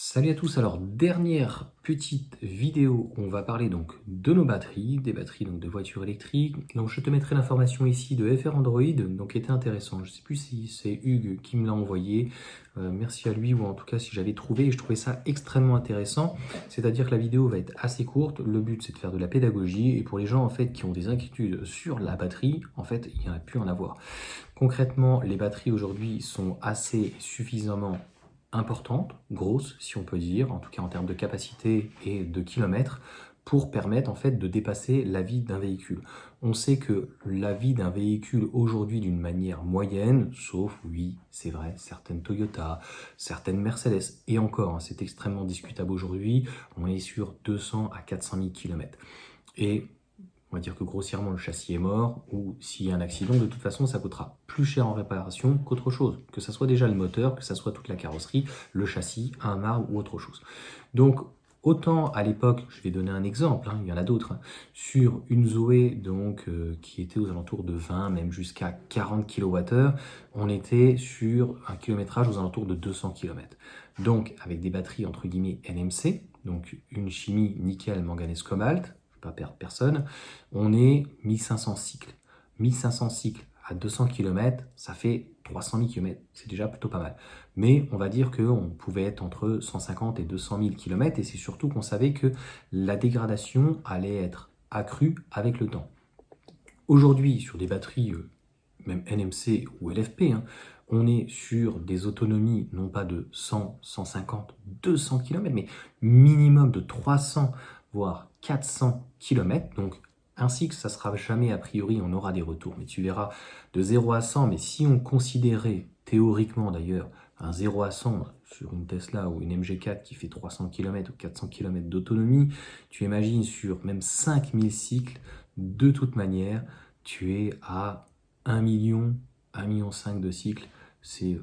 Salut à tous, alors dernière petite vidéo, on va parler donc de nos batteries, des batteries donc de voitures électriques. Donc je te mettrai l'information ici de FR Android, donc qui était intéressant. Je sais plus si c'est Hugues qui me l'a envoyé, merci à lui, ou en tout cas si j'avais trouvé, et je trouvais ça extrêmement intéressant. C'est-à-dire que la vidéo va être assez courte, le but c'est de faire de la pédagogie, et pour les gens en fait qui ont des inquiétudes sur la batterie, en fait il y en a pu en avoir. Concrètement, les batteries aujourd'hui sont assez suffisamment importantes, grosses si on peut dire, en tout cas en termes de capacité et de kilomètres, pour permettre en fait de dépasser la vie d'un véhicule. On sait que la vie d'un véhicule aujourd'hui d'une manière moyenne, sauf oui, c'est vrai, certaines Toyota, certaines Mercedes, et encore, hein, c'est extrêmement discutable aujourd'hui, on est sur 200 à 400 000 km. Et on va dire que grossièrement le châssis est mort, ou s'il y a un accident, de toute façon ça coûtera plus cher en réparation qu'autre chose, que ça soit déjà le moteur, que ça soit toute la carrosserie, le châssis, un marbre ou autre chose. Donc autant à l'époque, je vais donner un exemple, hein, il y en a d'autres, hein, sur une Zoé donc, qui était aux alentours de 20, même jusqu'à 40 kWh, on était sur un kilométrage aux alentours de 200 km. Donc avec des batteries entre guillemets NMC, donc une chimie nickel, manganèse, cobalt, pas perdre personne, on est 1500 cycles. 1500 cycles à 200 km, ça fait 300 000 km, c'est déjà plutôt pas mal. Mais on va dire qu'on pouvait être entre 150 et 200 000 km, et c'est surtout qu'on savait que la dégradation allait être accrue avec le temps. Aujourd'hui, sur des batteries, même NMC ou LFP, hein, on est sur des autonomies non pas de 100, 150, 200 km, mais minimum de 300, voire 400 km. Donc, ainsi que ça sera jamais a priori, on aura des retours. Mais tu verras, de 0 à 100, mais si on considérait théoriquement d'ailleurs un 0 à 100 sur une Tesla ou une MG4 qui fait 300 km ou 400 km d'autonomie, tu imagines sur même 5000 cycles, de toute manière, tu es à 1 million, 1,5 million de cycles, c'est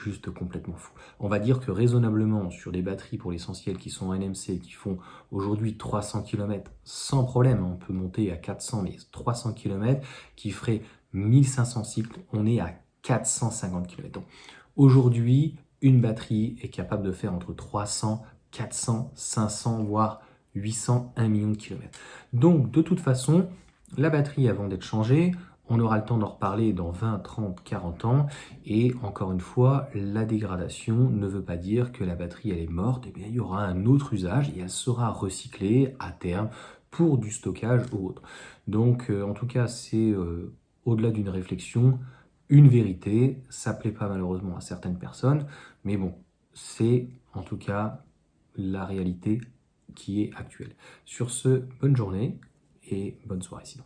juste complètement fou. On va dire que raisonnablement, sur des batteries pour l'essentiel qui sont en NMC, qui font aujourd'hui 300 km sans problème, on peut monter à 400, mais 300 km, qui ferait 1500 cycles, on est à 450 km. Donc, aujourd'hui, une batterie est capable de faire entre 300, 400, 500, voire 800, 1 million de kilomètres. Donc, de toute façon, la batterie, avant d'être changée, on aura le temps d'en reparler dans 20, 30, 40 ans. Et encore une fois, la dégradation ne veut pas dire que la batterie elle est morte. Et bien, il y aura un autre usage et elle sera recyclée à terme pour du stockage ou autre. Donc, en tout cas, c'est au-delà d'une réflexion, une vérité. Ça plaît pas malheureusement à certaines personnes, mais bon, c'est en tout cas la réalité qui est actuelle. Sur ce, bonne journée et bonne soirée sinon.